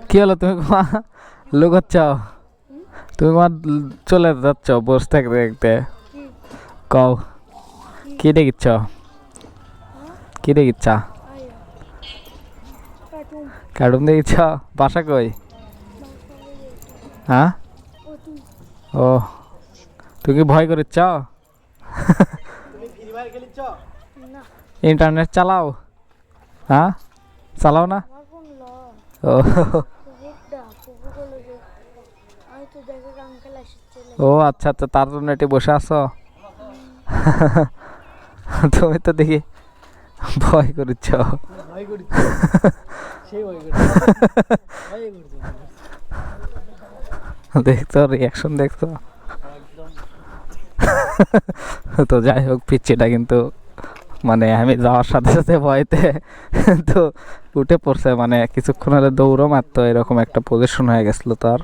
কি হলো, তুমি লুকাচ্ছ? তুমি চলে যাচ্ছ বসে থাকতে থাকতে? কও কি দেখিচ্ছ? কি দেখিচ্ছ? কার্টুন দেখিচ্ছ? বাসা কই? হ্যাঁ, ও তুমি কি ভয় করিচ্ছ? ইন্টারনেট চালাও? হ্যাঁ, চালাও না? ও ও আচ্ছা আচ্ছা, তার জন্য এটি বসে আছো। তুমি তো দেখি ভয় করিচ্ছ। দেখছো রিয়াকশন, দেখছো? তো যাই হোক, পিচ্ছিটা কিন্তু মানে আমি যাওয়ার সাথে সাথে ভয়তে তো উঠে পড়ছে, মানে কিছুক্ষণ হলে দৌড়ও মারতো, এরকম একটা পজিশন হয়ে গেছিল তার।